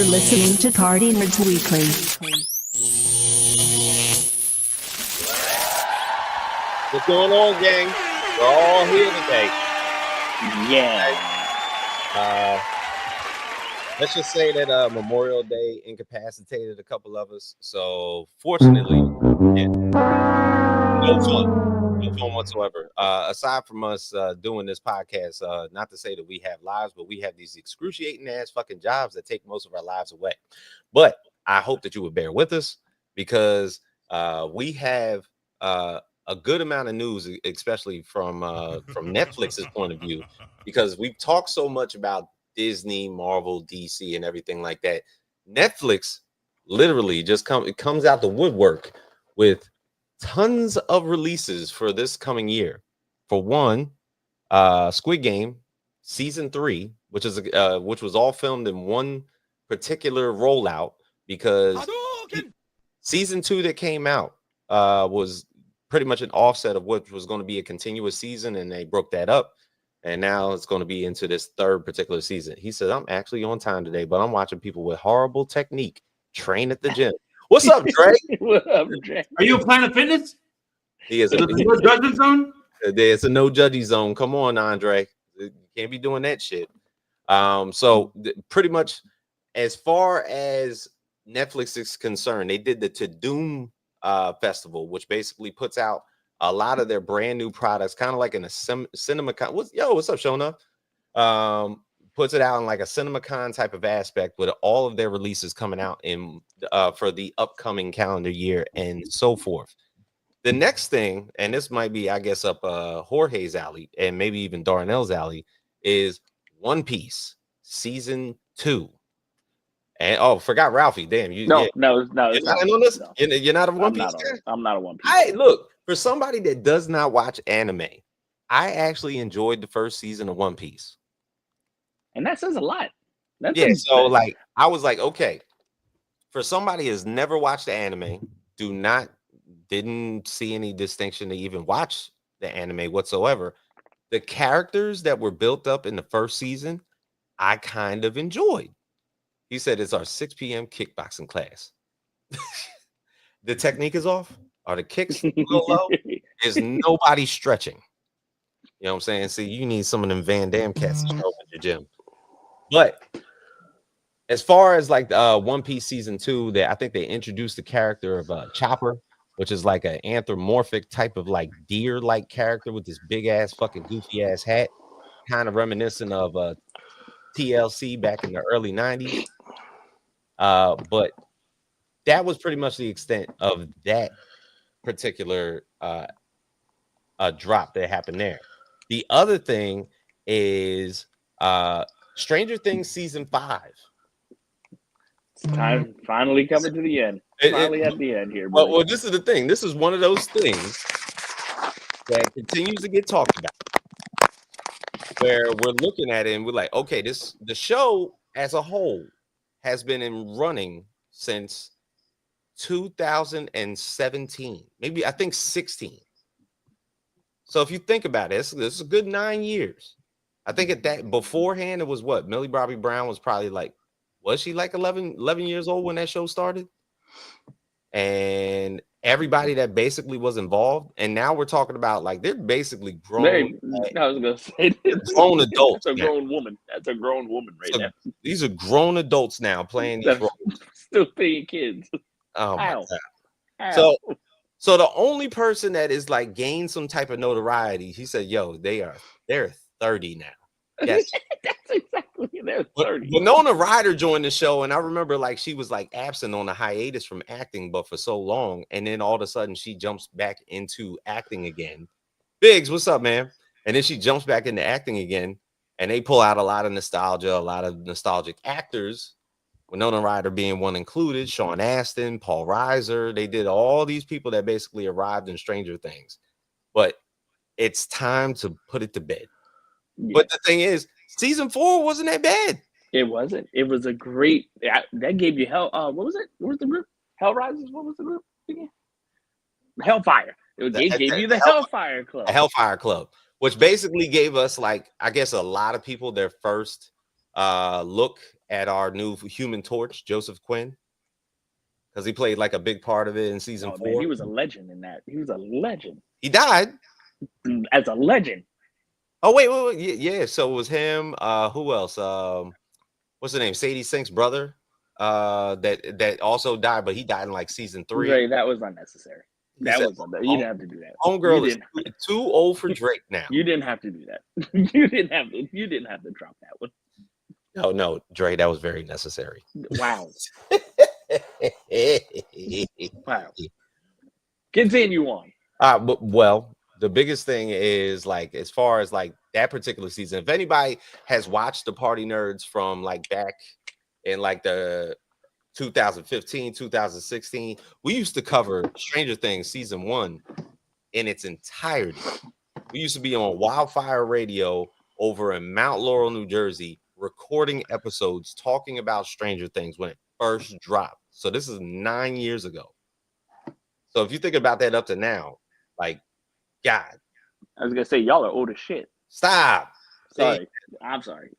You're listening to Party Nerds Weekly. What's going on, gang? We're all here today. Yeah. Let's just say that Memorial Day incapacitated a couple of us. So fortunately, yeah, no fun whatsoever. Aside from us doing this podcast, not to say that we have lives, but we have these excruciating ass fucking jobs that take most of our lives away. But I hope that you would bear with us because we have a good amount of news, especially from Netflix's point of view, because we've talked so much about Disney, Marvel, DC, and everything like that. Netflix literally just comes out the woodwork with tons of releases for this coming year. For one, Squid Game season 3, which was all filmed in one particular rollout, because season 2 that came out was pretty much an offset of what was going to be a continuous season, and they broke that up. And now it's going to be into this third particular season. He said, I'm actually on time today, but I'm watching people with horrible technique train at the gym. What's up, Dre? What up, Dre? Are you a Planet Fitness? He is a no judgment zone. It's a no judgy zone. Come on, Andre. You can't be doing that shit. So pretty much as far as Netflix is concerned, they did the To Doom festival, which basically puts out a lot of their brand new products, kind of like in a CinemaCon. What's up, Shona? Puts it out in like a CinemaCon type of aspect with all of their releases coming out in for the upcoming calendar year and so forth. The next thing, and this might be, I guess, up Jorge's alley and maybe even Darnell's alley, is One Piece season 2. And forgot Ralphie. Damn, No. You're not on this? No. You're not a One Piece guy? I'm not a One Piece. Hey, look, for somebody that does not watch anime, I actually enjoyed the first season of One Piece. And that says a lot. So like I was like, okay, for somebody who's never watched the anime, didn't see any distinction to even watch the anime whatsoever. The characters that were built up in the first season, I kind of enjoyed. He said it's our 6 p.m. kickboxing class. The technique is off. Are the kicks low? Is nobody stretching? You know what I'm saying? See, you need some of them Van Damme cats to show up at your gym. But as far as like One Piece season 2, I think they introduced the character of Chopper, which is like an anthropomorphic type of like deer-like character with this big ass fucking goofy ass hat, kind of reminiscent of TLC back in the early 90s. But that was pretty much the extent of that particular drop that happened there. The other thing is Stranger Things season 5. It's time finally coming to the end. Finally at the end here. Well, this is the thing. This is one of those things that continues to get talked about, where we're looking at it and we're like, okay, the show as a whole has been in running since 2017, maybe I think 16. So if you think about it, this is a good 9 years. I think at that beforehand, it was what? Millie Bobby Brown was probably like, was she like 11 years old when that show started? And everybody that basically was involved, and now we're talking about like they're basically grown. I was gonna say grown adults. That's a grown woman. That's a grown woman now. These are grown adults now playing these roles. Still being kids. Oh my God. So the only person that is like gained some type of notoriety, he said, "Yo, they're 30 now." Yes, that's exactly. They're 30. Winona Ryder joined the show, and I remember like she was like absent on a hiatus from acting, but for so long, and then all of a sudden she jumps back into acting again. Biggs, what's up, man? And then she jumps back into acting again, and they pull out a lot of nostalgia, a lot of nostalgic actors. Winona Ryder being one included, Sean Astin, Paul Reiser. They did all these people that basically arrived in Stranger Things. But it's time to put it to bed. Yeah. But the thing is, season 4 wasn't that bad. It wasn't. It was a great. That gave you hell. What was it? What was the group? Hell Rises. What was the group again? Hellfire. It gave you the Hellfire Club. Hellfire Club, which basically gave us, like, I guess a lot of people their first look at our new Human Torch, Joseph Quinn, because he played like a big part of it in season 4. Man, he was a legend in that. He was a legend. He died as a legend. Oh wait. Yeah. So it was him. Who else? What's the name? Sadie Sink's brother. That also died, but he died in like season 3. Right, that was unnecessary. You didn't have to do that. Homegirl is too old for Drake now. You didn't have to do that. You didn't have to drop that one. No, Dre, that was very necessary. Wow. Wow. Continue on. Well, the biggest thing is like as far as like that particular season. If anybody has watched the Party Nerds from like back in like the 2015, 2016, we used to cover Stranger Things season 1 in its entirety. We used to be on Wildfire Radio over in Mount Laurel, New Jersey, recording episodes talking about Stranger Things when it first dropped. So this is 9 years ago. So if you think about that up to now, like, God. I was gonna say y'all are old as shit. Stop. Sorry. I'm sorry.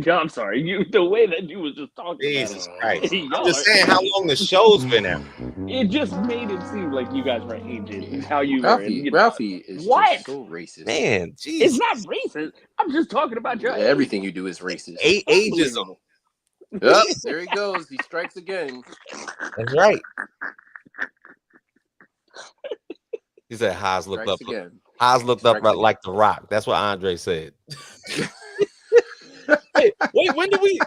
I'm sorry. The way that you was just talking. Jesus Christ. I'm just saying how long the show's been out. It just made it seem like you guys were aged. How you Ralphie, were. Ralphie is just so racist. Man, jeez. It's not racist. I'm just talking about your age. Everything you do is racist. Ageism. Yep, there he goes. He strikes again. That's right. He said Haas looked up. Again. Haas looked up like The Rock. That's what Andre said. Hey, wait, when do we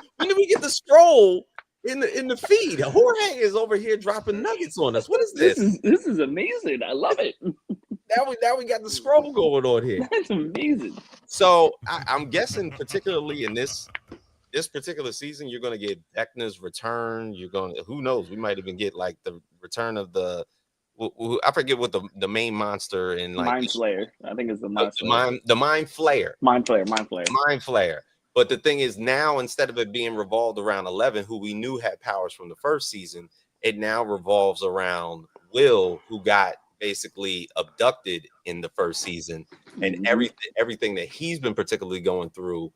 get the scroll in the feed? Jorge is over here dropping nuggets on us. What is this? This is amazing. I love it. Now we got the scroll going on here. That's amazing. So I'm guessing, particularly in this particular season, you're going to get Vecna's return. You're going to, who knows? We might even get like the return of the. I forget what the main monster in like Mind Flayer. I think it's the Mind Flayer. The Mind Flayer. Mind Flayer. But the thing is, now instead of it being revolved around 11, who we knew had powers from the first season, it now revolves around Will, who got basically abducted in the first season, and everything that he's been particularly going through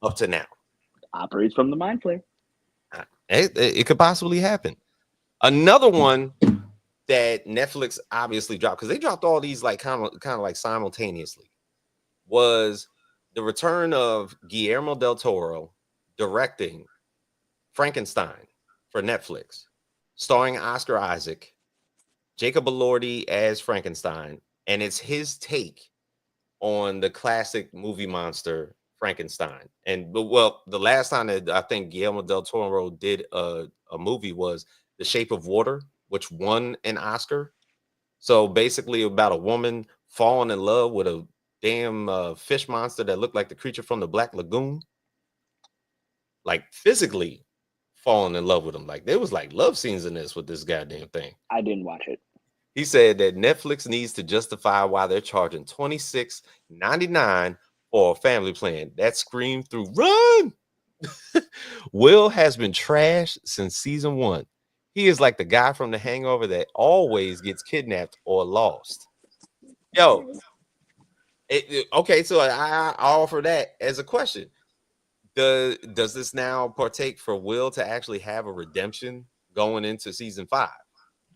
up to now operates from the Mind Flayer. It could possibly happen. Another one that Netflix obviously dropped, because they dropped all these like kind of like simultaneously, was the return of Guillermo del Toro directing Frankenstein for Netflix, starring Oscar Isaac, Jacob Elordi as Frankenstein, and it's his take on the classic movie monster Frankenstein. And well, the last time that I think Guillermo del Toro did a movie was The Shape of Water, which won an Oscar. So basically about a woman falling in love with a damn fish monster that looked like the creature from the Black Lagoon. Like physically falling in love with him. Like there was like love scenes in this with this goddamn thing. I didn't watch it. He said that Netflix needs to justify why they're charging $26.99 for a family plan. That screamed through run. Will has been trashed since season 1. He is like the guy from The Hangover that always gets kidnapped or lost. Yo, okay, so I offer that as a question. Does this now partake for Will to actually have a redemption going into season 5?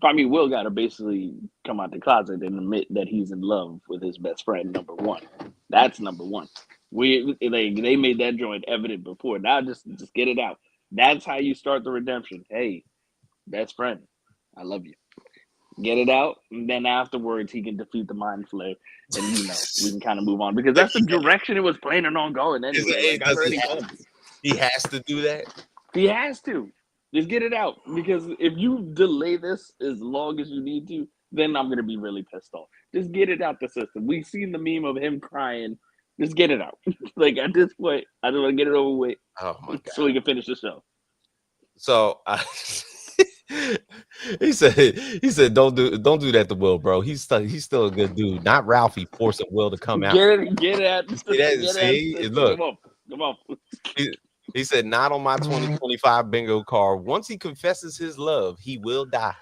I mean, Will got to basically come out the closet and admit that he's in love with his best friend, number 1. That's number 1. They made that joint evident before. Now just get it out. That's how you start the redemption. Hey, best friend, I love you. Get it out, and then afterwards he can defeat the Mind Flayer, and we can kind of move on because that's the direction it was planning on going. Anyway, he has to do that. He has to just get it out because if you delay this as long as you need to, then I'm gonna be really pissed off. Just get it out the system. We've seen the meme of him crying. Just get it out. Like at this point, I just want to get it over with. Oh my God. So we can finish the show. So he said don't do that to Will, bro. He's still a good dude. Not Ralphie forcing Will to come out. Get it. Look. Come on. He said, not on my 2025 bingo card. Once he confesses his love, he will die.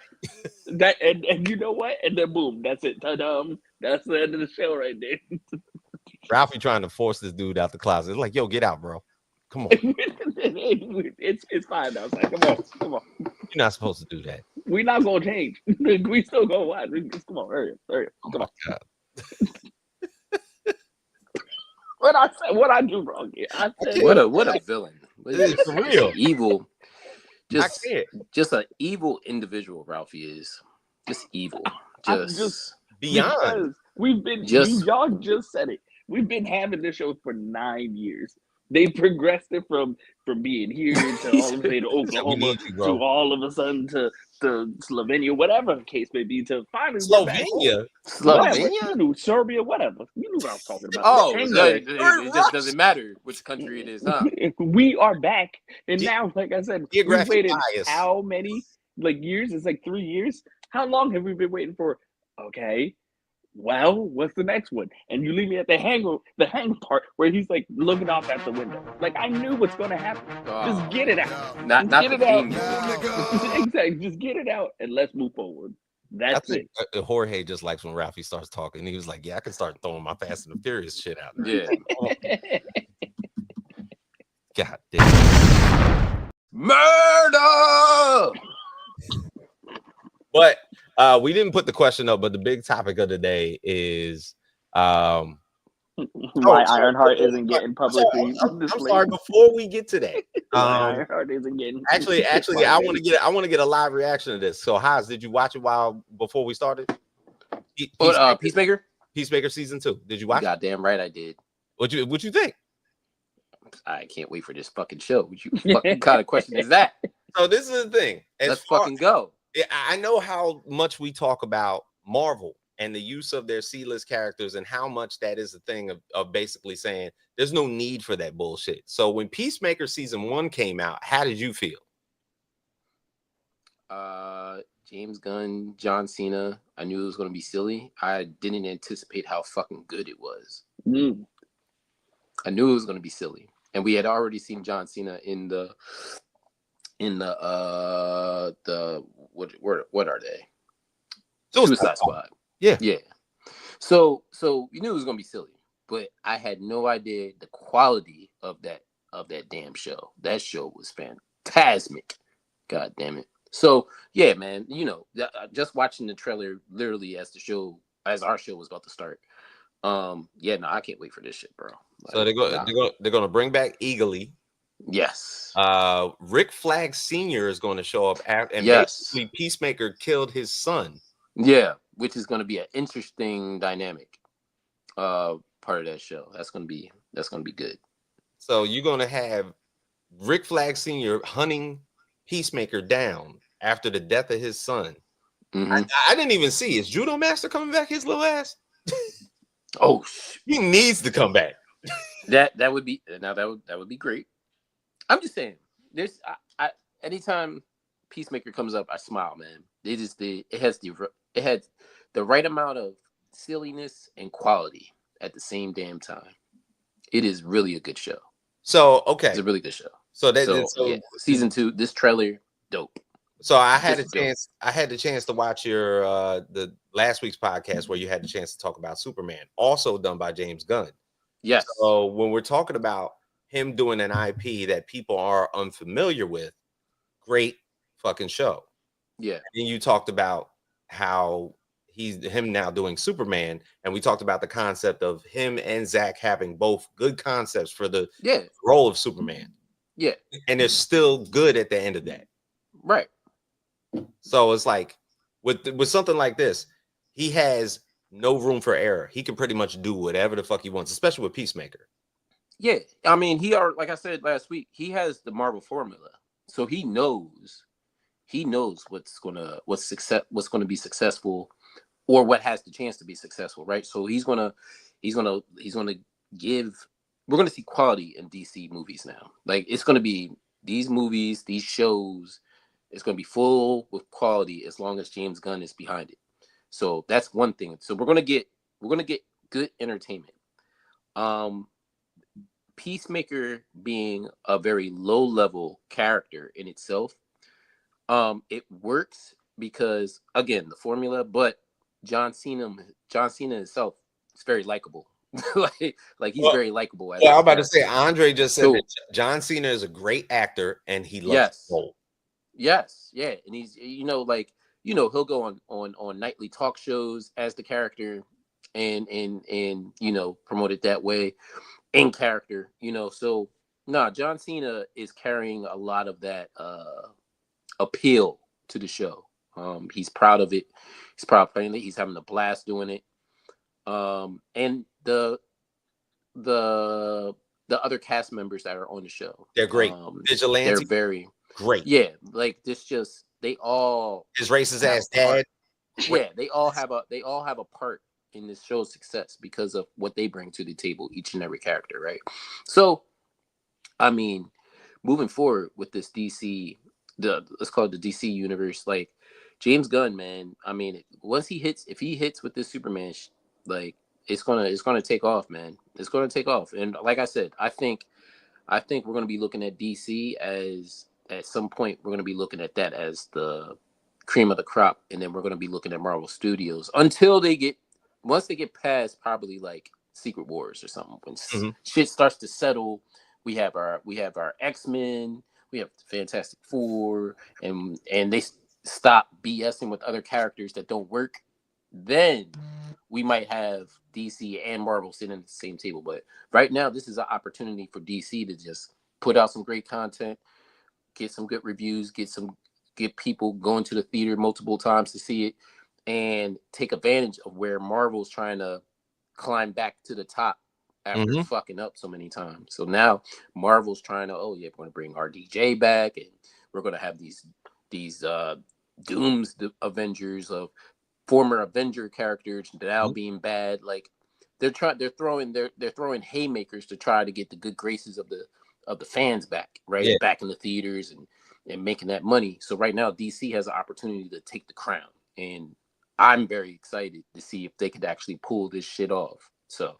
That and you know what? And then boom, that's it. Ta-dum. That's the end of the show right there. Ralphie trying to force this dude out the closet. It's like, yo, get out, bro. Come on. It's fine now. It's like, come on. You're not supposed to do that. We're not gonna change. We still gonna watch. Come on, hurry up. Oh Come my on. God. What I do wrong here? I said What a villain. This is for real. Evil. I can't. Just an evil individual, Ralphie is. Just evil. Just Beyond. because y'all just said it. We've been having this show for 9 years. They progressed it from being here to all of a sudden to Oklahoma to all of a sudden to Slovenia, whatever the case may be, to finally Slovenia. Slovenia, Serbia, whatever. You knew what I was talking about. Oh, Anyway, it just doesn't matter which country it is, huh? We are back, and now, like I said, we waited bias. how many years? It's like 3 years. How long have we been waiting for? Okay. Well, what's the next one? And you leave me at the hang part where he's like looking off at the window. Like, I knew what's going to happen. Just get it out. Not get the it out. theme. Exactly. Just get it out and let's move forward. That's it. Jorge just likes when Ralphie starts talking. He was like, "Yeah, I can start throwing my Fast and the Furious shit out." Yeah. God damn. Murder. But we didn't put the question up, but the big topic of the day is why Ironheart isn't getting publicly I'm sorry, before we get to that. Ironheart isn't getting actually I want to get a live reaction to this. So Haas, did you watch it before we started? Peacemaker season 2. Did you watch it? Goddamn right I did. What you think? I can't wait for this fucking show. What you fucking kind of question is that? So this is the thing. Let's fucking go. I know how much we talk about Marvel and the use of their C-list characters and how much that is a thing of basically saying there's no need for that bullshit. So when Peacemaker season 1 came out, how did you feel? James Gunn, John Cena. I knew it was going to be silly. I didn't anticipate how fucking good it was. I knew it was going to be silly. And we had already seen John Cena in the what are they? Suicide Squad. Yeah. So you knew it was gonna be silly, but I had no idea the quality of that damn show. That show was fantastic. God damn it. So yeah, man, just watching the trailer literally as our show was about to start. I can't wait for this shit, bro. So they're gonna bring back Eagly. Yes. Rick Flag Sr. is going to show up and basically Peacemaker killed his son. Yeah, which is going to be an interesting dynamic part of that show. That's going to be good. So you're going to have Rick Flag Sr. hunting Peacemaker down after the death of his son. I didn't even see. Is Judo Master coming back, his little ass? Oh, he needs to come back. That would be great. I'm just saying, I anytime Peacemaker comes up, I smile, man. It had the right amount of silliness and quality at the same damn time. It is really a good show. So okay, it's a really good show. So season 2, this trailer, dope. So I had the chance to watch your the last week's podcast where you had the chance to talk about Superman, also done by James Gunn. Yes. So when we're talking about him doing an IP that people are unfamiliar with, great fucking show. Yeah. And you talked about how him now doing Superman, and we talked about the concept of him and Zach having both good concepts for the role of Superman. Yeah. And they're still good at the end of that. Right. So it's like with something like this, he has no room for error. He can pretty much do whatever the fuck he wants, especially with Peacemaker. Yeah, I mean, like I said last week, he has the Marvel formula, so he knows what's gonna be successful, or what has the chance to be successful, right? So we're gonna see quality in DC movies now. Like, it's gonna be these movies, these shows, it's gonna be full with quality as long as James Gunn is behind it. So that's one thing. So we're gonna get good entertainment. Peacemaker being a very low-level character in itself, it works because, again, the formula, but John Cena himself is very likable like he's very likable. Well, I'm about to say Andre just said that John Cena is a great actor and he loves the role. Yes, yeah, and he's he'll go on nightly talk shows as the character and promote it that way in character. So John Cena is carrying a lot of that appeal to the show. He's proud of it. He's proud of playing it. He's having a blast doing it. And the other cast members that are on the show, they're great. Vigilante, they're very great. Yeah, like they all his racist ass dad. Yeah, they all have a part in this show's success because of what they bring to the table, each and every character, right? So, I mean, moving forward with this DC, let's call it the DC universe, like James Gunn, man. I mean, if he hits with this Superman, like it's gonna take off, man. It's gonna take off, and like I said, I think we're gonna be looking at DC as at some point we're gonna be looking at that as the cream of the crop, and then we're gonna be looking at Marvel Studios until once they get past probably like Secret Wars or something. When shit starts to settle, we have our X-Men, we have Fantastic Four, and they stop BSing with other characters that don't work. Then we might have DC and Marvel sitting at the same table. But right now, this is an opportunity for DC to just put out some great content, get some good reviews, get people going to the theater multiple times to see it, and take advantage of where Marvel's trying to climb back to the top after fucking up so many times. So now Marvel's trying to, we're going to bring RDJ back, and we're going to have these Doomsday Avengers of former Avenger characters now being bad. Like they're throwing haymakers to try to get the good graces of the fans back, right? Yeah. Back in the theaters and making that money. So right now DC has an opportunity to take the crown, and I'm very excited to see if they could actually pull this shit off. So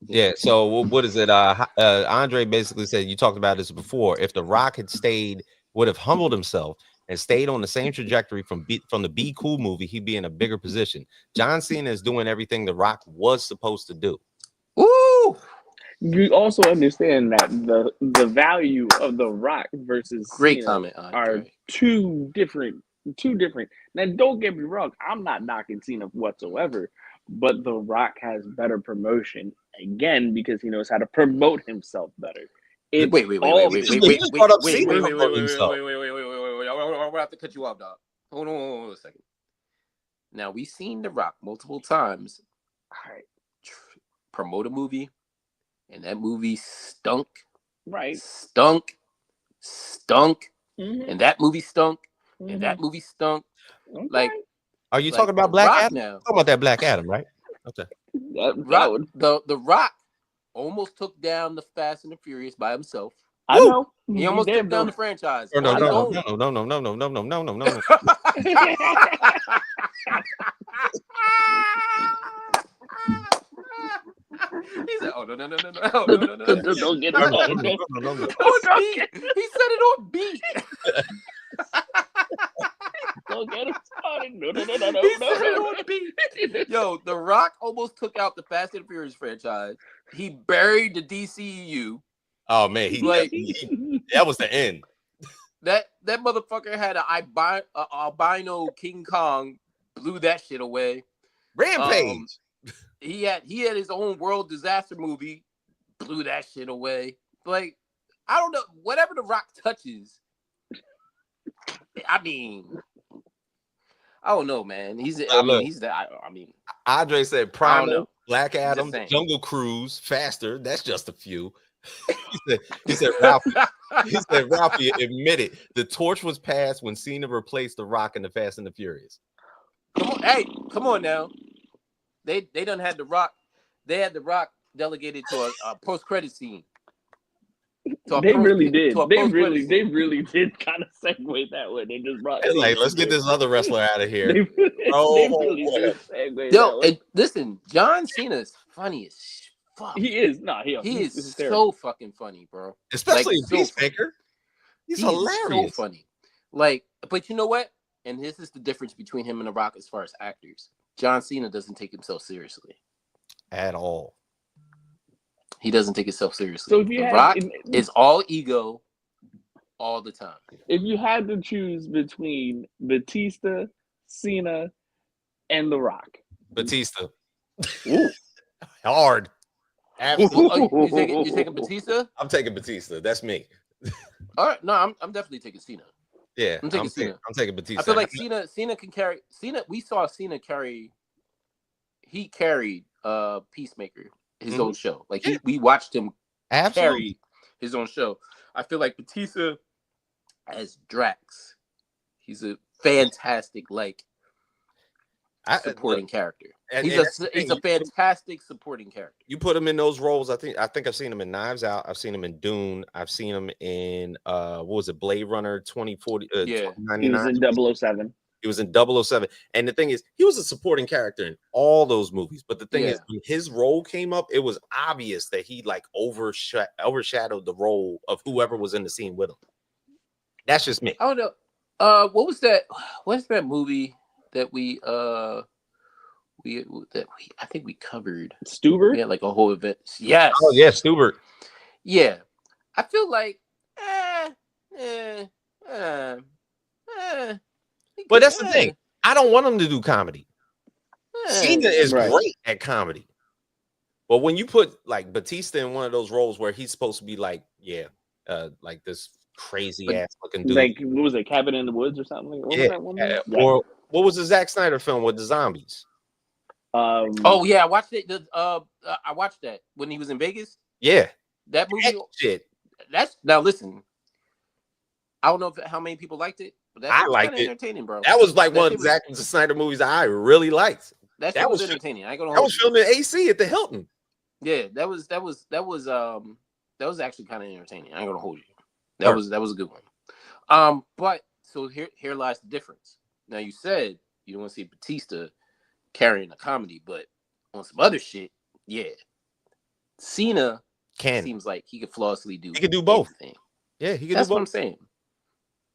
yeah. So what is it? Andre basically said, you talked about this before. If The Rock would have humbled himself and stayed on the same trajectory from the Be Cool movie, he'd be in a bigger position. John Cena is doing everything The Rock was supposed to do. Ooh. You also understand that the value of The Rock versus Great Cena comment, are two different. Now, don't get me wrong. I'm not knocking Cena whatsoever, but The Rock has better promotion again because he knows how to promote himself better. Wait. We're gonna have to cut you off, dog. Hold on a second. Now we've seen The Rock multiple times. All right, promote a movie, and that movie stunk. Right, stunk, and that movie stunk, and that movie stunk. Okay. Like, are you talking about Black Adam? Now? Talking about that Black Adam, right? Okay. The Rock almost took down the Fast and the Furious by himself. I know. He almost took down the franchise. No. He said, "Oh no. Don't get it started. He said it on beat. Don't get it started. No. He said it on beat. Yo, The Rock almost took out the Fast and Furious franchise. He buried the DCEU. Oh man, that was the end. That motherfucker had an albino King Kong, blew that shit away. Rampage. He had his own world disaster movie, blew that shit away. Like, I don't know, whatever The Rock touches, I mean, I don't know, man. Andre said Primal, Black Adam, Jungle Cruise, Faster. That's just a few. he said Ralphie admitted the torch was passed when Cena replaced The Rock in the Fast and the Furious. Come on now. They done had The Rock. They had The Rock delegated to a post-credit scene. They really did kind of segue that way. They just brought. It's like, let's get this other wrestler out of here. Listen, John Cena is funny as fuck. He is. He is so fucking funny, bro. Especially in Peacemaker. He's hilarious. So funny. Like, but you know what? And this is the difference between him and The Rock as far as actors. John Cena doesn't take himself seriously at all. He doesn't take himself seriously. So if you The had, Rock is all ego all the time. if you had to choose between Batista, Cena, and The Rock, Batista. Ooh. Hard. Absolutely. You taking Batista? I'm taking Batista. That's me. All right, no, I'm definitely taking Cena. Yeah, I'm taking Cena. I'm taking Batista. I feel like Cena can carry. We saw Cena carry. He carried Peacemaker, his own show. Like we watched him carry his own show. I feel like Batista as Drax, he's a fantastic supporting character. He's a fantastic supporting character. You put him in those roles. I think I've seen him in Knives Out. I've seen him in Dune. I've seen him in what was it, Blade Runner 2040? Yeah, he was in 007. He was in 007. And the thing is, he was a supporting character in all those movies. But the thing is, when his role came up, it was obvious that he like overshadowed the role of whoever was in the scene with him. That's just me. I don't know. What was that? What's that movie that we I think we covered? Stuber? We had like a whole event. Yes. Oh yeah, Stuber. Yeah. I feel like but that's the thing. I don't want him to do comedy. Cena is great at comedy. But when you put like Batista in one of those roles where he's supposed to be like, like this crazy ass looking dude. Like, what was it, Cabin in the Woods or something? What was that one? Or what was the Zack Snyder film with the zombies? Oh yeah, I watched it. I watched that when he was in Vegas. Yeah. That movie. Shit. That's now listen. I don't know how many people liked it, but I liked it. Entertaining, bro. That was like one of Zack Snyder movies I really liked. That was entertaining. I ain't gonna. That was filmed in AC at the Hilton. Yeah, that was actually kind of entertaining. I ain't gonna hold you. That was a good one. But so here lies the difference. Now you said you don't want to see Batista carrying a comedy, but on some other shit, yeah, Cena seems like he could flawlessly do. He could do both. Anything. Yeah, he could. That's do both. what I'm saying.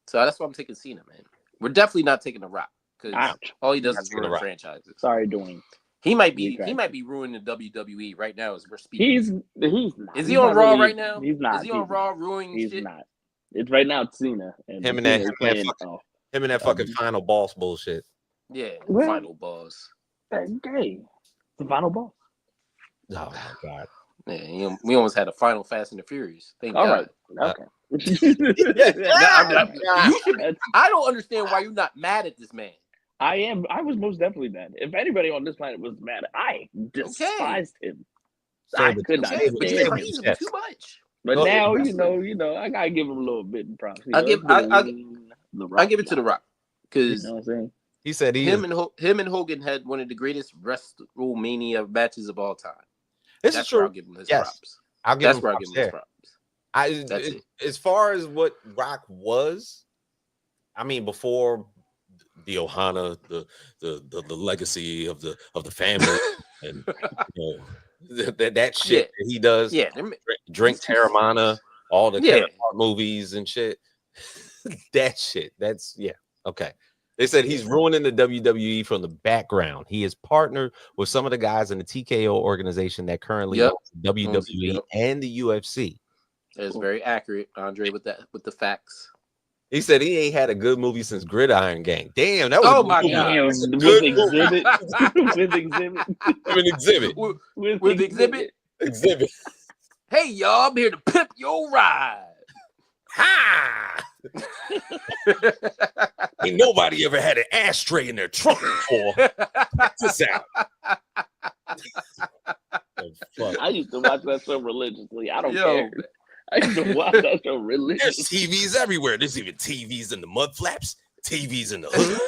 So that's why I'm taking Cena, man. We're definitely not taking The Rock because all he does is ruin franchises. Sorry, Dwayne. He might be ruining the WWE right now as we're speaking. He's not. Is he on Raw right now? He's not. Is he on Raw ruining shit? He's not. It's right now it's Cena. And him and that fucking final boss bullshit. Yeah, final boss. Okay. The final boss. Oh my god. Yeah, we almost had a final Fast and the Furious. Thank God. Right. Okay. I don't understand why you're not mad at this man. I am. I was most definitely mad. If anybody on this planet was mad, I despised him. I could not stand him. Too much. But now, you know, I gotta give him a little bit of props. I'll give it to The Rock because you know what I'm saying? He said him and Hogan had one of the greatest WrestleMania matches of all time. This is true. I'll give him his props. That's where I'll give him his props. As far as what Rock was, I mean, before the Ohana, the legacy of the family, and that shit that he does, drink Terramana, all the Kevin Hart movies and shit. That shit. That's okay. They said he's ruining the WWE from the background. He is partnered with some of the guys in the TKO organization that currently owns WWE and the UFC. That's very accurate, Andre, with the facts. He said he ain't had a good movie since Gridiron Gang. Damn, that was my god. With Exhibit. Hey y'all, I'm here to pimp your ride. Ha! Ain't nobody ever had an ashtray in their trunk before. Check this out. I used to watch that show religiously. I don't care. I used to watch that show religiously. There's TVs everywhere. There's even TVs in the mud flaps, TVs in the hood.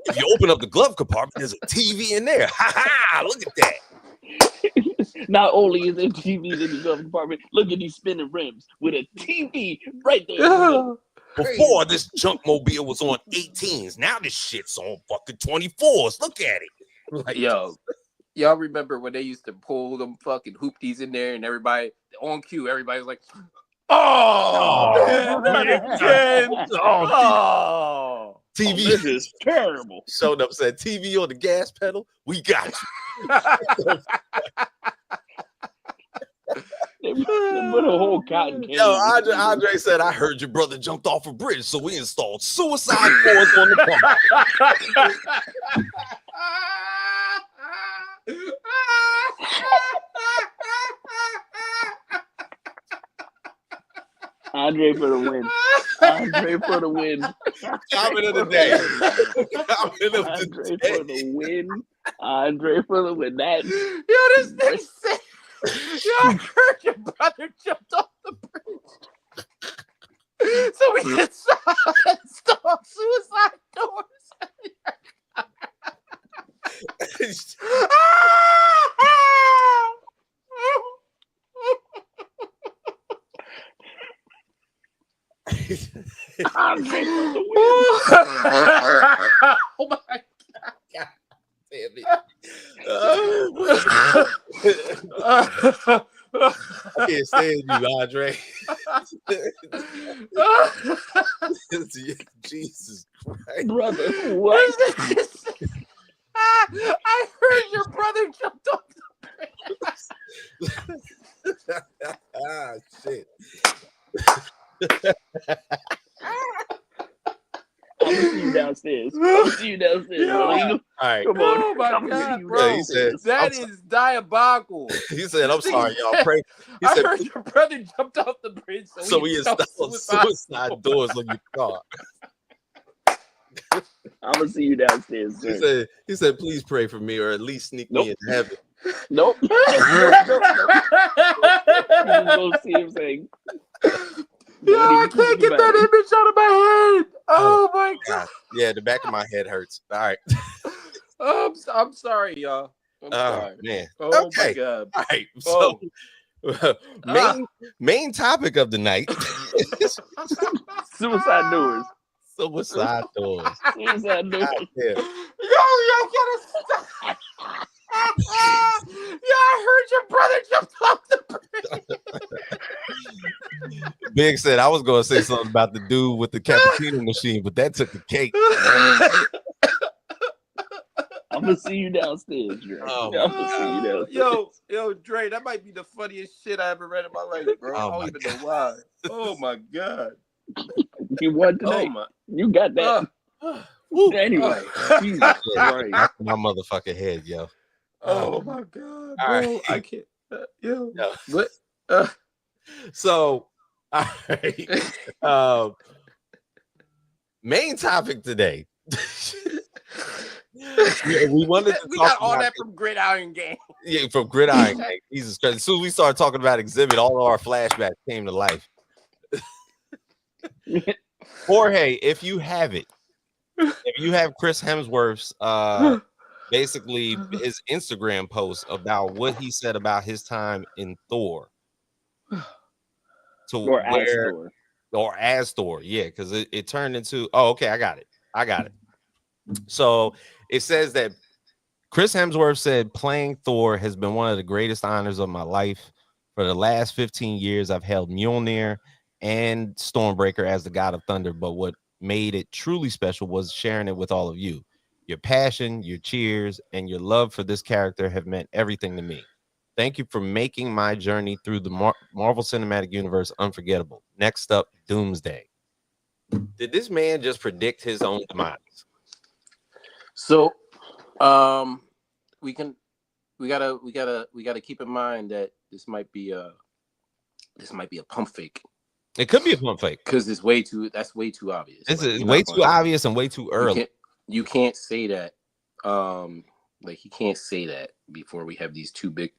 If you open up the glove compartment, there's a TV in there. Ha ha! Look at that. Not only is there TVs in the glove compartment, look at these spinning rims with a TV right there. Before this junk mobile was on 18s. Now this shit's on fucking 24s. Look at it. Like, y'all remember when they used to pull them fucking hoopties in there and everybody on cue, everybody was like, TV this is terrible. Showed up, said TV on the gas pedal. We got you. put a whole cotton candy. Yo, Andre said, I heard your brother jumped off a bridge, so we installed suicide doors on the pump. Andre for the win. Andre for the win. Comment of the day. Comment of Andre the for day. the win. Andre for the win. That. Yo, this thing said, yo, I heard your brother jumped off the bridge. So we can install suicide doors. Andre for the win. Oh my God damn it. I can't stand you, Andre. Jesus Christ. Brother, what? I heard your brother jumped off the bridge. Ah, shit. I'm gonna see you downstairs. I'm gonna see you downstairs. Yo. All right. Come on. Oh my I'm gonna see God, you bro. Yeah, he said, That is diabolical. He said, I'm sorry, y'all. Pray. He I said, heard your brother jumped off the bridge, so we installed suicide doors on your car. I'm gonna see you downstairs, sir. He said, please pray for me or at least sneak me into heaven. Nope. You just go see him saying, Yo, I can't get that image out of my head. Oh my God. Yeah, the back of my head hurts. All right. I'm sorry, y'all. I'm sorry. Man. Oh Okay. my God. All right. So main topic of the night. suicide doors. Suicide doors. Suicide doors. Yeah. Yo, gotta stop. Yeah, I heard your brother jumped off the bridge. Big said I was going to say something about the dude with the cappuccino machine, but that took the cake. I'm gonna see you downstairs, Dre. Oh, I'm gonna see you downstairs. Yo, Dre, that might be the funniest shit I ever read in my life, bro. Oh I don't even know why. Oh my God. You won tonight. You got that. Anyway, Jesus Christ. Knock my motherfucking head, yo. Oh my God, bro. Right. I can't. Yo. What? So, all right. Main topic today. We wanted to we talk got all about that from Gridiron Gang. Yeah, from Gridiron Gang. Jesus Christ. As soon as we started talking about Exhibit, all of our flashbacks came to life. Jorge, if you have it, if you have Chris Hemsworth's basically his Instagram post about what he said about his time in Thor as Thor, yeah, because it turned into okay, I got it. So it says that Chris Hemsworth said playing Thor has been one of the greatest honors of my life. For the last 15 years, I've held Mjolnir and Stormbreaker as the God of Thunder, but what made it truly special was sharing it with all of you. Your passion, your cheers, and your love for this character have meant everything to me. Thank you for making my journey through the Marvel Cinematic Universe unforgettable. Next up, Doomsday. Did this man just predict his own demise? So, we gotta keep in mind that this might be a pump fake. It could be a pump fake because that's way too obvious. This is way too obvious and way too early. You can't say that. He can't say that before we have these two big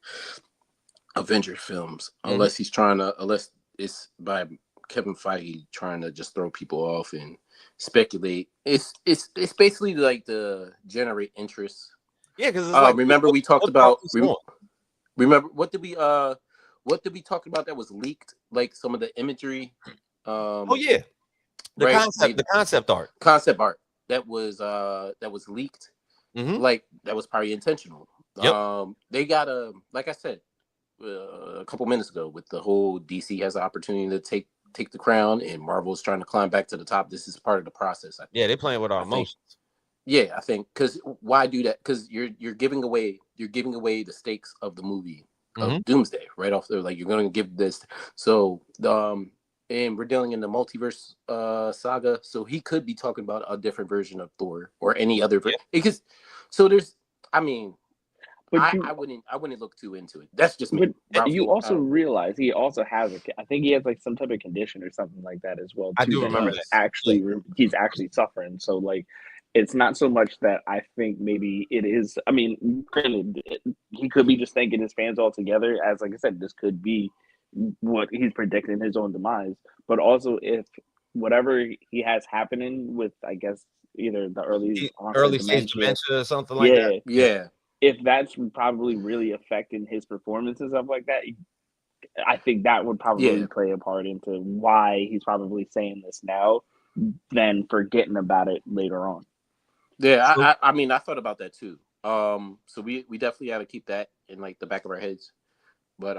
Avenger films, unless it's by Kevin Feige trying to just throw people off and speculate. It's basically like to generate interest. Yeah, because remember we talked about. Remember what did we talk about that was leaked? Like some of the imagery. The concept art that was leaked. Mm-hmm. Like that was probably intentional. Yep. They got like I said a couple minutes ago, with the whole DC has an opportunity to take the crown and Marvel's trying to climb back to the top. This is part of the process. Yeah, they're playing with our emotions. Yeah, I think because why do that? Because you're giving away the stakes of the movie of Doomsday right off there. Like, you're going to give this. So, and we're dealing in the multiverse saga. So he could be talking about a different version of Thor or any other. Because, so there's, I mean, but I wouldn't look too into it. That's just me. But you also realize he also has I think he has like some type of condition or something like that as well too. I do remember that. He's actually suffering. So like, it's not so much that I think maybe it is. I mean, granted, he could be just thanking his fans altogether. As like I said, this could be what he's predicting his own demise. But also, if whatever he has happening with, I guess, either the early stage dementia or something like that. Yeah. If that's probably really affecting his performance and stuff like that, I think that would probably play a part into why he's probably saying this now than forgetting about it later on. Yeah, I mean, I thought about that too. So we definitely got to keep that in like the back of our heads. But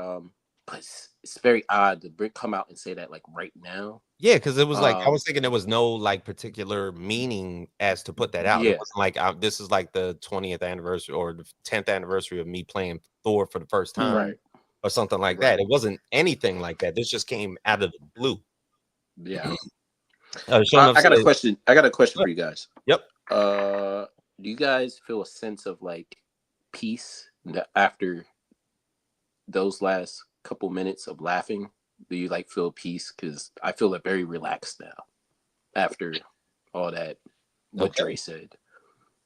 it's very odd to come out and say that like right now. Yeah, because it was like I was thinking there was no like particular meaning as to put that out. Yeah. It wasn't like this is like the 20th anniversary or the 10th anniversary of me playing Thor for the first time, right, or something like that. It wasn't anything like that. This just came out of the blue. Yeah. I got a question. I got a question for you guys. Yep. Do you guys feel a sense of like peace after those last couple minutes of laughing? Do you like feel peace? Because I feel like very relaxed now after all that what Dre said.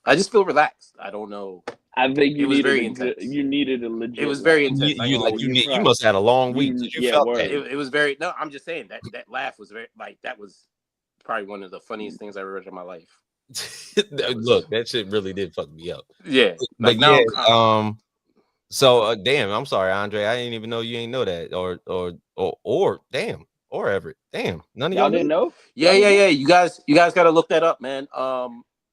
I just feel relaxed. I don't know. I think it was very intense. You needed a legit. It was very intense. You must have had a long week. You felt that. It was very. No, I'm just saying that laugh was very like that was probably one of the funniest things I ever read in my life. Look, that shit really did fuck me up. Yeah, but now, so damn, I'm sorry, Andre. I didn't even know you ain't know that, or damn, or Everett. Damn, none of y'all didn't know. Yeah. You guys got to look that up, man.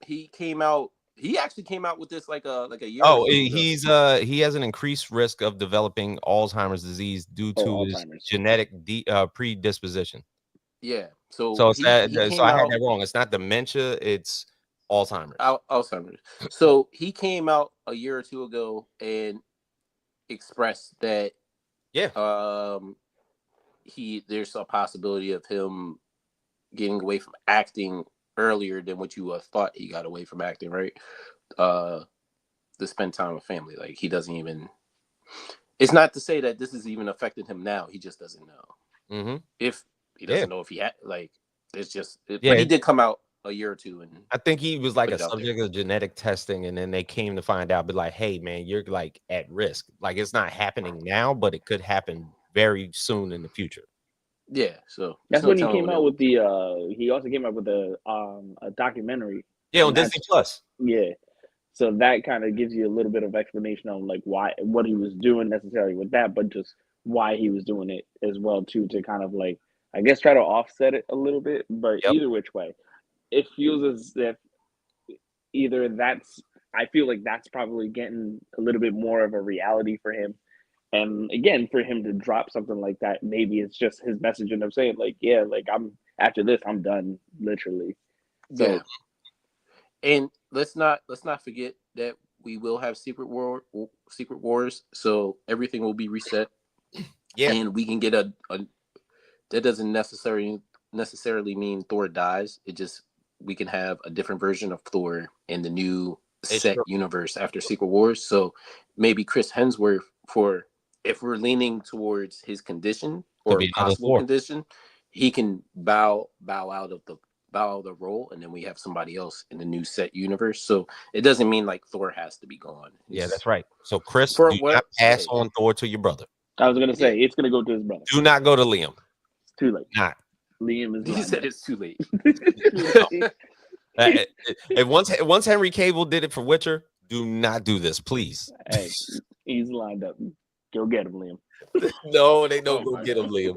He came out. He actually came out with this like a year. Oh, he has an increased risk of developing Alzheimer's disease due to his genetic predisposition. Yeah. So I had that wrong. It's not dementia, it's Alzheimer's. Alzheimer's. So he came out a year or two ago and expressed that there's a possibility of him getting away from acting earlier than what you thought he got away from acting, right? To spend time with family. Like he doesn't even. It's not to say that this is even affecting him now. He just doesn't know. If he doesn't know if he had like, it's just. But he did come out a year or two, and I think he was like a subject of genetic testing, and then they came to find out, but like, hey man, you're like at risk. Like it's not happening now, but it could happen very soon in the future. Yeah, so that's when he came out with the. He also came out with a documentary. Yeah, on Disney Plus. Yeah, so that kind of gives you a little bit of explanation on like what he was doing necessarily with that, but just why he was doing it as well too, to kind of like I guess try to offset it a little bit. But either which way, it feels as if either I feel like that's probably getting a little bit more of a reality for him. And again, for him to drop something like that, maybe it's just his messaging of saying like, yeah, like after this, I'm done, literally. So, yeah. And let's not forget that we will have Secret Wars, so everything will be reset. Yeah, and we can get a that doesn't necessarily mean Thor dies. It just we can have a different version of Thor in the new set universe after Secret Wars. So maybe Chris Hemsworth, if we're leaning towards his condition or possible condition, he can bow out of the role, and then we have somebody else in the new set universe. So it doesn't mean like Thor has to be gone. Yeah, that's right. So Chris, do not pass on Thor to your brother. I was gonna say it's gonna go to his brother. Do not go to Liam. It's too late. Not. Liam is. He said it's too late. And once Henry Cable did it for Witcher, do not do this, please. Hey, he's lined up. Go get him, Liam. No, they don't go get him, Liam.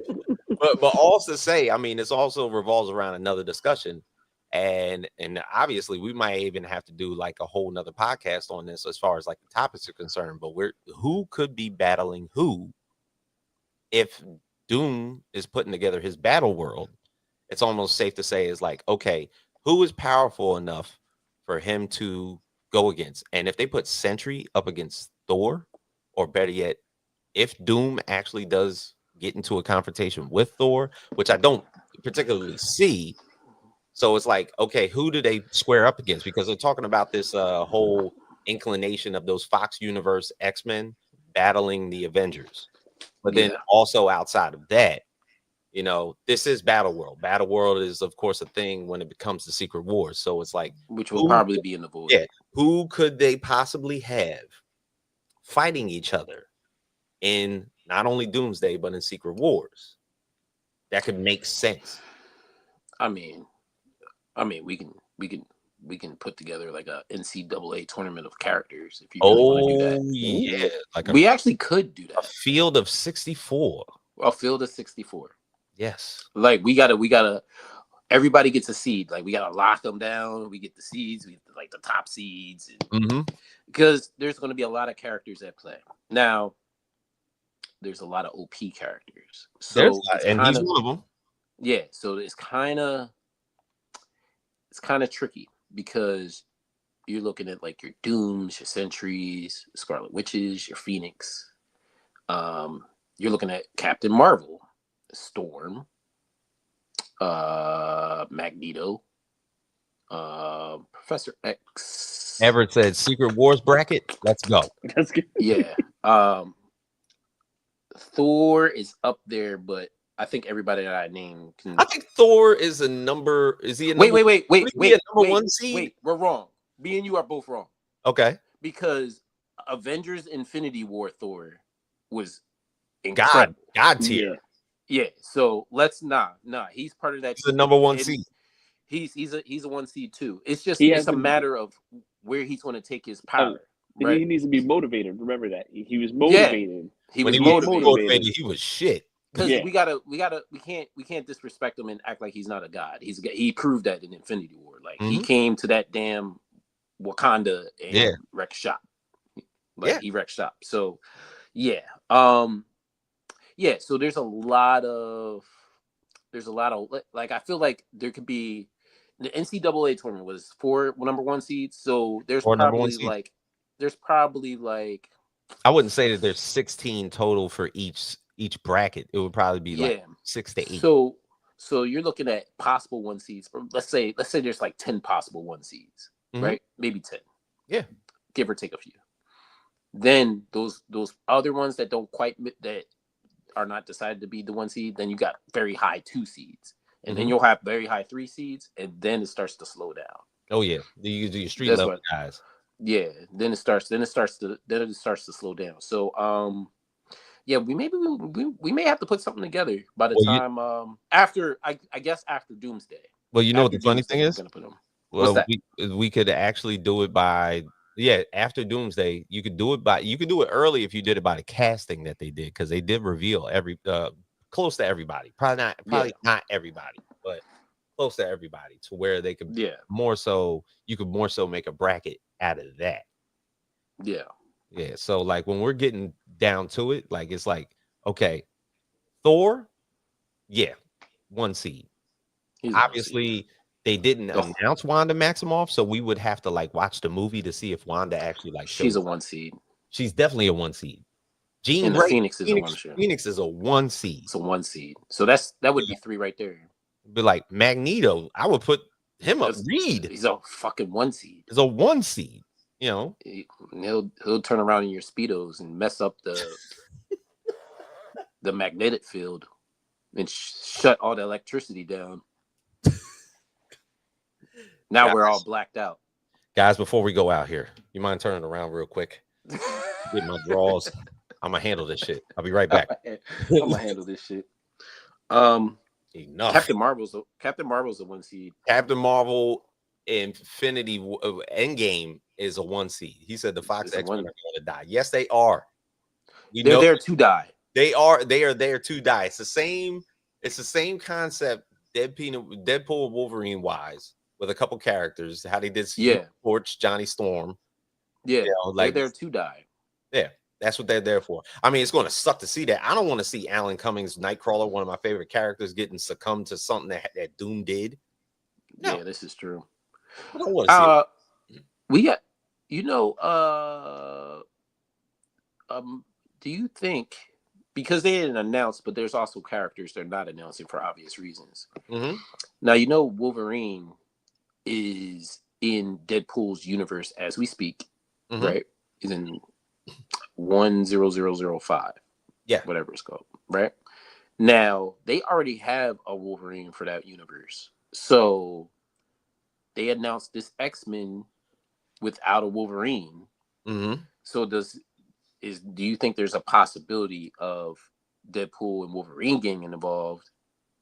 But also say, I mean, this also revolves around another discussion, and obviously we might even have to do like a whole nother podcast on this as far as like the topics are concerned. But who could be battling who if Doom is putting together his battle world? It's almost safe to say is like, okay, who is powerful enough for him to go against? And if they put Sentry up against Thor, or better yet, if Doom actually does get into a confrontation with Thor, which I don't particularly see. So it's like, okay, who do they square up against? Because they're talking about this whole inclination of those Fox Universe X-Men battling the Avengers. But then also outside of that, you know, this is Battle World. Battle World is, of course, a thing when it becomes the Secret Wars. So it's like, which will probably be in the void. Yeah, who could they possibly have fighting each other in not only Doomsday but in Secret Wars? That could make sense. I mean, we can put together like a NCAA tournament of characters if you really want to do that. Yeah, like we actually could do that. A field of 64. A field of 64. Yes. Like we gotta. Everybody gets a seed. Like we gotta lock them down. We get the seeds. We get like the top seeds, because there's going to be a lot of characters at play. Now, there's a lot of OP characters. So and he's one of them. Yeah. So it's kind of tricky because you're looking at like your Dooms, your Sentries, Scarlet Witches, your Phoenix. You're looking at Captain Marvel, Storm, Magneto, Professor X. Everett said Secret Wars bracket. Let's go. That's good. Yeah. Thor is up there, but I think everybody that I named can. I think Thor is a number. Is he a number? Wait. Number one seed? Wait, we're wrong. Me and you are both wrong. Okay. Because Avengers Infinity War Thor was incredible. God tier. Yeah. So let's he's part of that. He's the number one seed. He's a one seed too. It's just it's a matter of where he's going to take his power. Right? He needs to be motivated. Remember that he was motivated. Yeah. He was motivated. He was shit. Because we can't disrespect him and act like he's not a god. He proved that in Infinity War. Like he came to that damn Wakanda and wrecked shop. He wrecked shop. So yeah. So there's a lot of like I feel like there could be the NCAA tournament was 4 number 1 seeds. So there's probably like I wouldn't say that there's 16 total for each bracket. It would probably be like 6 to 8. So you're looking at possible 1 seeds. Or let's say there's like 10 possible 1 seeds, right? Maybe 10. Yeah, give or take a few. Then those other ones that are not decided to be the 1 seed, then you got very high 2 seeds, and then you'll have very high 3 seeds, and then it starts to slow down. Oh yeah, you do your street level guys. Yeah, then it starts to slow down. So we may have to put something together by the time after I guess after Doomsday. Well, you know what the funny thing is? What's that? We could actually do it by after Doomsday. You could do it early if you did it by the casting that they did, because they did reveal close to everybody. Probably not everybody, but close to everybody, to where they could you could more so make a bracket out of that. Yeah. So like when we're getting down to it, like it's like, okay, Thor, 1 seed. Obviously they didn't announce Wanda Maximoff, so we would have to like watch the movie to see if Wanda actually she's a 1 seed. She's definitely a 1 seed. Jean Grey, Phoenix is a 1 seed. Phoenix is a 1 seed. It's a 1 seed. So that would be 3 right there. But like Magneto, I would put him up. Reed, he's a fucking 1 seed. He's a 1 seed. You know, he'll turn around in your Speedos and mess up the magnetic field and shut all the electricity down. Now guys, we're all blacked out. Guys, before we go out here, you mind turning around real quick? Get my drawers. I'm gonna handle this shit. I'll be right back. I'm gonna handle this shit. Enough. Captain Marvel's a 1 seed. Captain Marvel Infinity Endgame is a 1 seed. He said the Fox X-Men are going to die. Yes, they are. They're there to die. They are there to die. It's the same concept, Deadpool Wolverine wise, with a couple characters, how they did Torch, Johnny Storm. Yeah, they're there to die. Yeah, that's what they're there for. I mean, it's going to suck to see that. I don't want to see Alan Cummings' Nightcrawler, one of my favorite characters, getting succumbed to something that Doom did. No. Yeah, this is true. I don't want to see we got, Do you think, because they didn't announce, but there's also characters they're not announcing for obvious reasons. Mm-hmm. Now, Wolverine is in Deadpool's universe as we speak, right? Is in 10005. Yeah. Whatever it's called, right? Now, they already have a Wolverine for that universe. So they announced this X-Men without a Wolverine. Mm-hmm. So do you think there's a possibility of Deadpool and Wolverine getting involved,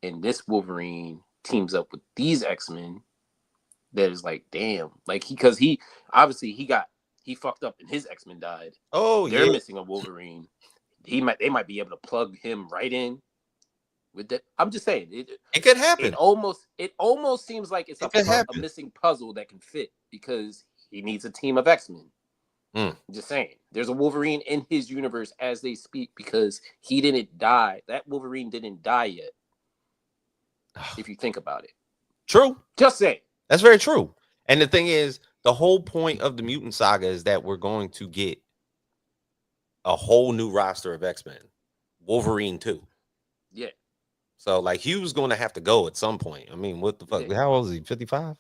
and this Wolverine teams up with these X-Men? That is like, damn, like he obviously he fucked up and his X-Men died. Oh, they're missing a Wolverine. They might be able to plug him right in with that. I'm just saying it could happen. It almost seems like it's a missing puzzle that can fit because he needs a team of X-Men. Just saying, there's a Wolverine in his universe as they speak because he didn't die. That Wolverine didn't die yet. If you think about it, true. Just saying, that's very true. And the thing is, the whole point of the Mutant Saga is that we're going to get a whole new roster of X-Men, Wolverine too. Yeah. So like he was going to have to go at some point. I mean, what the fuck? Yeah. How old is he? 55?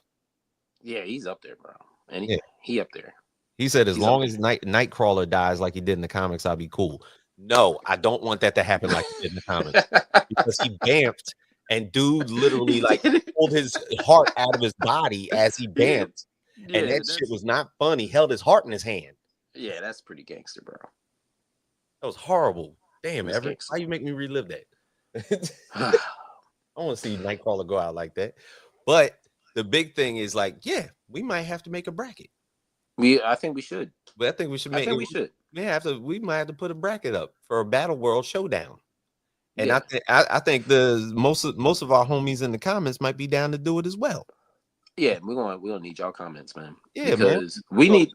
Yeah, he's up there, bro. And he up there. He said, as long as Nightcrawler dies like he did in the comics, I'll be cool. No, I don't want that to happen like he did in the comics because he vamped and dude literally like pulled his heart out of his body as he vamped. Yeah, and that shit was not fun. He held his heart in his hand. Yeah, that's pretty gangster, bro. That was horrible. Damn, Everett, why you make me relive that? I want to see Nightcrawler go out like that. But the big thing is like, yeah, we might have to make a bracket. I think we should. But I think we should make. We should. We might have to put a bracket up for a Battle World Showdown. And I think the most of our homies in the comments might be down to do it as well. Yeah, we'll need y'all comments, man. Yeah, because we need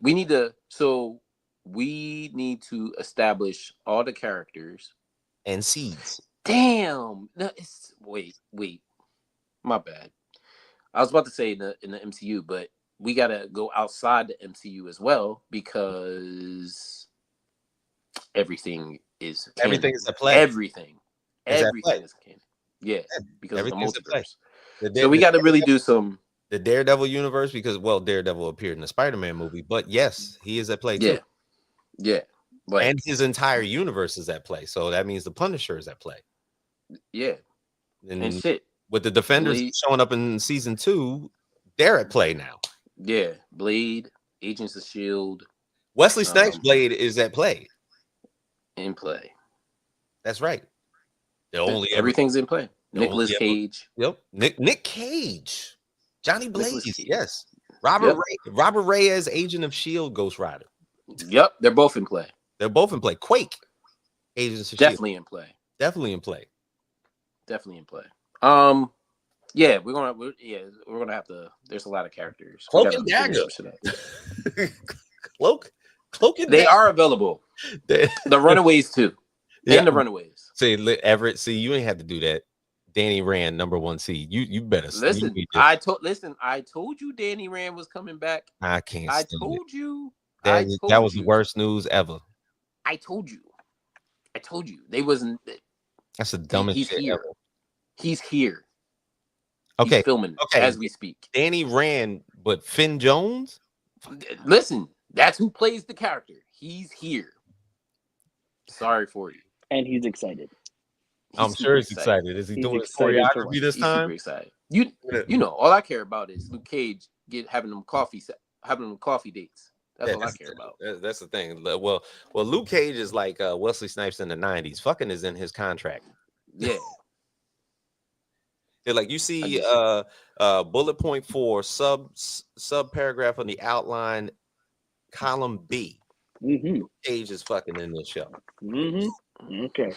to establish all the characters and seeds. Damn. Wait. My bad. I was about to say in the MCU, but we gotta go outside the MCU as well because everything is canon. Everything is a play. Everything is canon. Yeah, because of the multiverse. So we got to really do some. The Daredevil universe, because Daredevil appeared in the Spider-Man movie, but yes, he is at play too. Yeah. And his entire universe is at play, so that means the Punisher is at play. Yeah, and shit with the Defenders showing up in season 2, they're at play now. Yeah, Blade, Agents of S.H.I.E.L.D. Wesley Snipes' Blade is at play. In play. That's right. Everything's in play. Nicolas Cage. Yep. Nick Cage. Johnny Blaze. Yes. Robert Ray as Agent of S.H.I.E.L.D. Ghost Rider. Yep. They're both in play. Quake. Agents of Definitely in play. Definitely in play. Yeah, we're gonna have to. There's a lot of characters. Cloak and Dagger. Cloak and They are available. The Runaways too. Yeah. And the Runaways. See, Everett. You ain't have to do that. Danny Rand, number 1 seed. You better listen. I told you Danny Rand was coming back. I can't. I told you. That was the worst news ever. I told you. They wasn't. That's the dumbest shit ever. He's here. Okay. He's filming as we speak. Danny Rand, but Finn Jones? Listen, that's who plays the character. He's here. Sorry for you. And he's excited. I'm sure he's excited. Is he doing his choreography this time? Super excited. You know, all I care about is Luke Cage having them coffee dates. That's all I care about. That's the thing. Well, Luke Cage is like Wesley Snipes in the 90s. Fucking is in his contract. Yeah. They're like, you see bullet point 4 sub paragraph on the outline column B. Mm-hmm. Cage is fucking in this show. Mm-hmm. Okay.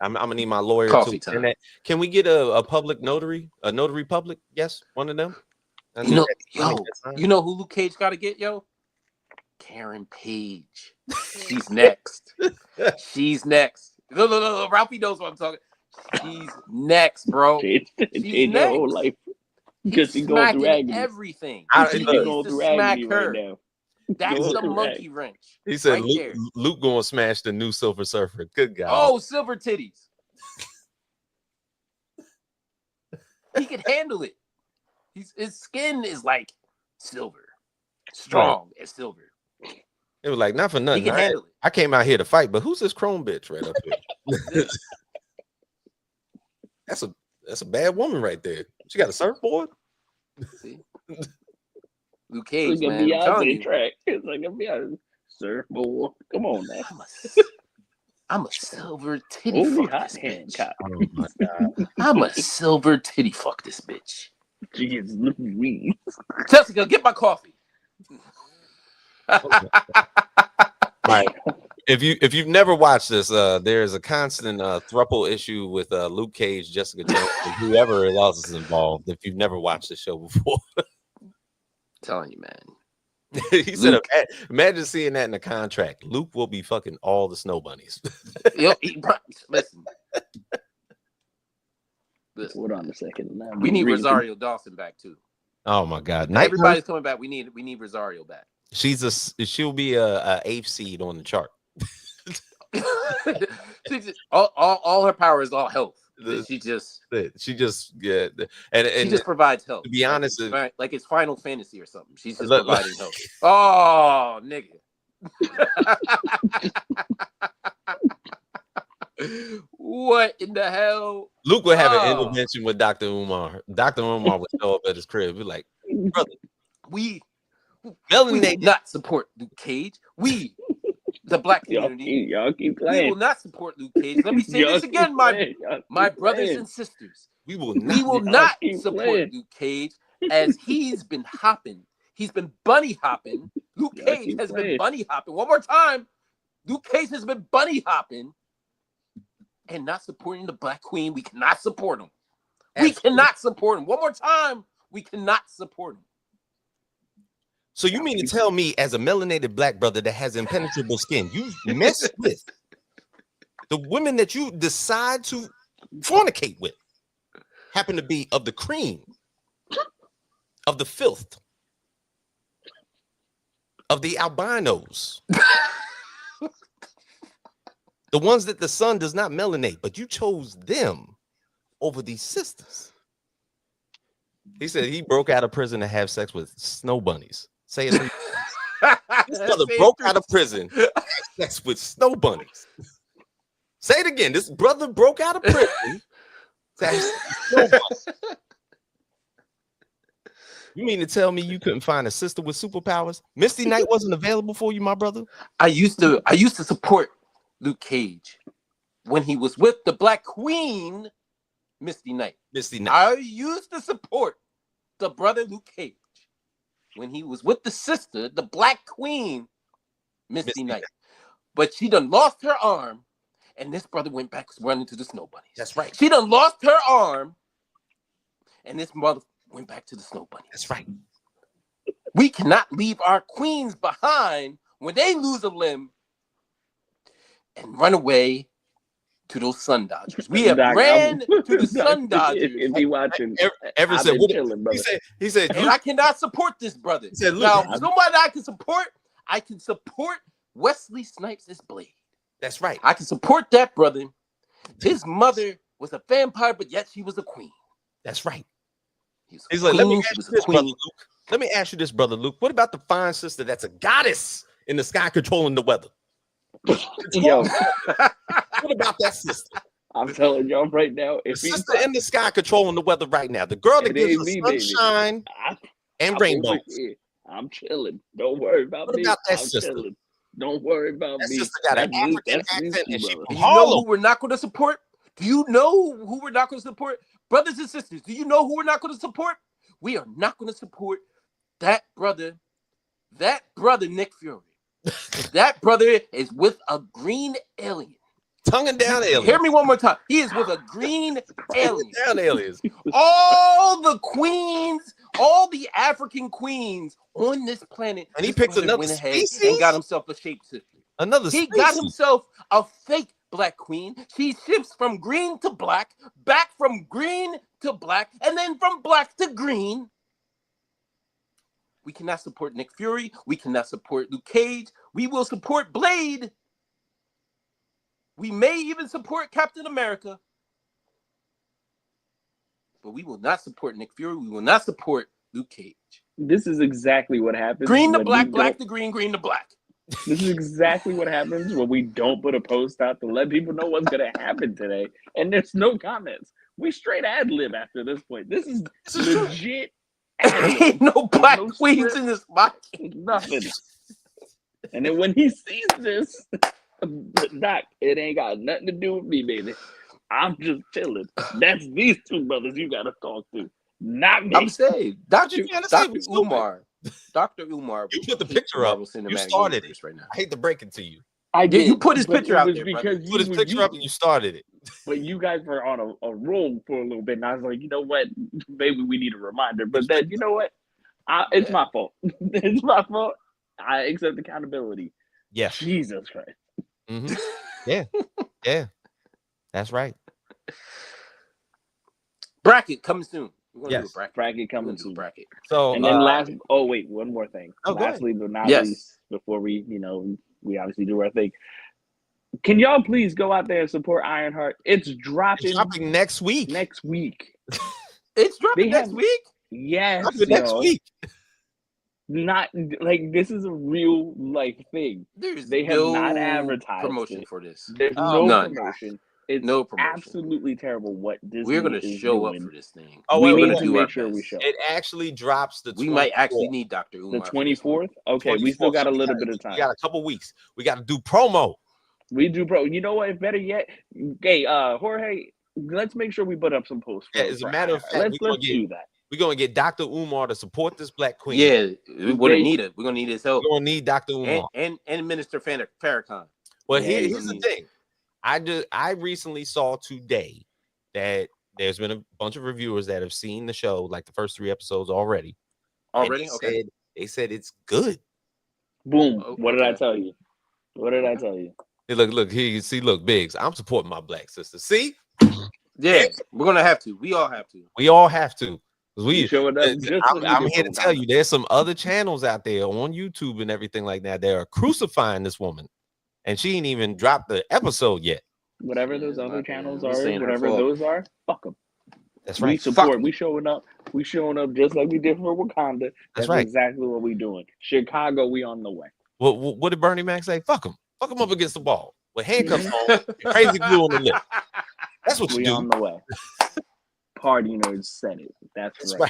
I'm gonna need my lawyer Coffee to. time. Can we get a public notary? A notary public? Yes, one of them. You know who Luke Cage got to get, yo? Karen Page. She's next. She's next. No. Ralphie knows what I'm talking. She's next, bro. She's next. Her whole life. Because she's going through agony. Everything. She's going through agony right now. That's the Correct. monkey wrench. He said right there. Luke going to smash the new Silver Surfer. Good God. Oh, silver titties. He can handle it. His skin is like silver, strong as silver. It was like, not for nothing. He can handle it. I came out here to fight, but who's this chrome bitch right up here? That's a bad woman right there. She got a surfboard. See? Luke Cage, Like a man. I'm telling Beyonce you. track. It's like a Beyonce surfboard. Come on now. I'm a silver titty Only fuck hot this hand bitch. cop. Oh my God. I'm a silver titty fuck this bitch. Jeez, Louise. Jessica, get my coffee. Right. If you've never watched this, there's a constant throuple issue with Luke Cage, Jessica Jones, and whoever else is involved. If you've never watched the show before, Telling you, man. he said, "Imagine seeing that in the contract. Luke will be fucking all the snow bunnies." Yo, listen. Hold on a second. Now We need Rosario Dawson back too. Oh my God! Everybody's coming back. We need Rosario back. She'll be a 8th seed on the chart. all her power is all health. She just she just provides health. To be honest, like it's Final Fantasy or something. She's just providing health. Oh, nigga. What in the hell? Luke would have an intervention with Dr. Umar. Dr. Umar would show up at his crib. Be like, brother, we will not support Luke Cage. We, the black community, y'all keep playing. We will not support Luke Cage. Let me say this again, my brothers and sisters. We will not support Luke Cage as he's been hopping. He's been bunny hopping. Luke Cage has been bunny hopping. One more time. Luke Cage has been bunny hopping and not supporting the Black Queen. We cannot support him. We cannot support him. One more time. We cannot support him. So you mean to tell me, as a melanated black brother that has impenetrable skin, you mess with the women that you decide to fornicate with happen to be of the cream, of the filth, of the albinos, the ones that the sun does not melanate, but you chose them over these sisters. He said he broke out of prison to have sex with snow bunnies. Say it. This brother broke out of prison to have sex with snow bunnies. Say it again. This brother broke out of prison to have sex with snow bunnies. You mean to tell me you couldn't find a sister with superpowers? Misty Knight wasn't available for you, my brother? I used to support Luke Cage when he was with the Black Queen, Misty Knight. I used to support the brother Luke Cage when he was with the sister, the Black Queen, Misty Knight. But she done lost her arm, and this brother went back running to the snow bunnies. That's right. She done lost her arm, and this mother went back to the snow bunnies. That's right. We cannot leave our queens behind when they lose a limb and run away to those Sun Dodgers. We have ran to the Sun Dodgers. If he watching, Ever said, he said, and I cannot support this brother. Said, now, somebody I can support Wesley Snipes' Blade. That's right. I can support that brother. His mother was a vampire, but yet she was a queen. That's right. He's like, let me ask you this, brother Luke. Let me ask you this, brother Luke. What about the fine sister that's a goddess in the sky controlling the weather? Yo. What about that sister? I'm telling y'all right now, if the sister in the sky controlling the weather right now, the girl that gives us sunshine and rainbows. I'm chilling. Don't worry about me. What about that sister? Chilling. Don't worry about that me. Sister got an African accent, and she do you know who we're not going to support? Do you know who we're not going to support? Brothers and sisters, do you know who we're not going to support? We are not going to support that brother Nick Fury. That brother is with a green alien. Tonguing down alien. Hear me one more time. He is with a green alien. Down aliens. All the queens, all the African queens on this planet. And he picked another species and got himself a shapeshifter. He got himself a fake Black Queen. She shifts from green to black, back from green to black, and then from black to green. We cannot support Nick Fury. We cannot support Luke Cage. We will support Blade. We may even support Captain America. But we will not support Nick Fury. We will not support Luke Cage. This is exactly what happens. Green to black, black to green, green to black. This is exactly what happens when we don't put a post out to let people know what's going to happen today. And there's no comments. We straight ad-lib after this point. This is legit ad-lib. Ain't no black queens in this box. Nothing. And then when he sees this, Doc, it ain't got nothing to do with me, baby. I'm just chilling. That's these two brothers you got to talk to. Not me. I'm saying, Dr. Umar. Dr. Umar. You put the picture up. You started it right now. I hate to break it to you. I did. You put his picture out there. Because you put his picture up and you started it. But you guys were on a roll for a little bit, and I was like, you know what? Maybe we need a reminder. But then, you know what? It's my fault. It's my fault. I accept accountability. Yeah. Jesus Christ. Mm-hmm. Yeah. Yeah. That's right. Bracket coming soon. We're gonna do a bracket coming soon. Bracket. So and then one more thing. Lastly but not least, before we obviously do our thing. Can y'all please go out there and support Ironheart? It's dropping next week. Next week. It's dropping next week? Yes. Next week. Not like this is a real thing. They have not advertised promotion for this. There's no promotion. It's no promotion. Absolutely terrible what Disney We're gonna show doing. up for this thing. We need to make sure we show up. It actually drops the 24th. We might actually need Dr. Umar. The 24th? Okay, 24th. We still got a little bit of time. We got a couple weeks. We got to do promo. We do You know what? Better yet, hey, Jorge, let's make sure we put up some posts. Yeah, as a matter of fact, let's do that. We're gonna get Dr. Umar to support this Black Queen. Yeah, we're gonna need it. We're gonna need his help. We're gonna need Dr. Umar and Minister Farrakhan. Well, here's the thing. I recently saw today that there's been a bunch of reviewers that have seen the show, like the first 3 episodes already. Okay. They said it's good. Boom. What did I tell you? What did I tell you? Hey, look here. You see, look, Biggs. I'm supporting my Black sister. See? Yeah, we're gonna have to. We all have to. We all have to. I'm here to tell you, there's some other channels out there on YouTube and everything like that. They are crucifying this woman, and she ain't even dropped the episode yet. Whatever those other channels are, whatever those are, fuck them. That's right. We support. We showing up. We showing up just like we did for Wakanda. That's right. Exactly what we doing. Chicago, we on the way. What did Bernie Mac say? Fuck him. Fuck him up against the wall with handcuffs on, crazy glue on the lip. That's what you do. We on the way. Party nerds said it. That's right.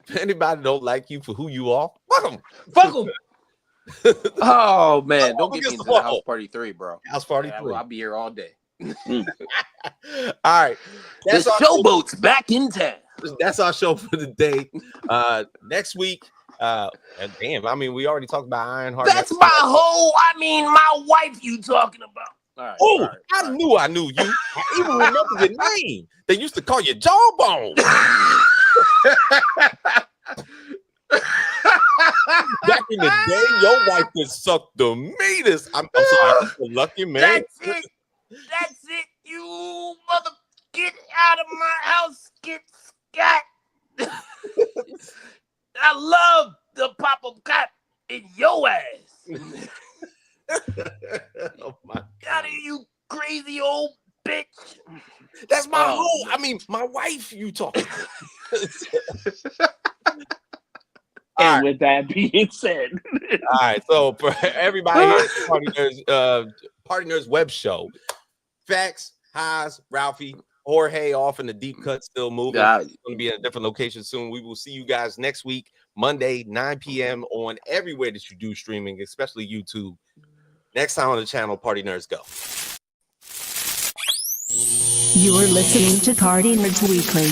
If anybody don't like you for who you are, fuck them. Fuck them. Oh man, don't get me into the House Party 3, bro. House Party 3. I'll be here all day. All right. That's the showboat's back in town. That's our show for the day. Next week. Damn, I mean, we already talked about Ironheart. That's my wife you talking about. I knew you. I even remember your name. They used to call you Jawbone. Back in the day, your wife could suck the meatest. I'm sorry, I'm lucky man. That's it. You mother, get out of my house, get Scott. I love the pop of cop in your ass. Oh my God, you crazy old bitch. That's my whole. I mean, my wife. You talking? And with that being said, all right. So for everybody here, Party Nerds Web Show, Facts, Haas, Ralphie, Jorge off in the deep cut, still moving. It's going to be in a different location soon. We will see you guys next week, Monday, 9 p.m. on everywhere that you do streaming, especially YouTube. Next time on the channel, Party Nerds Go. You're listening to Party Nerds Weekly.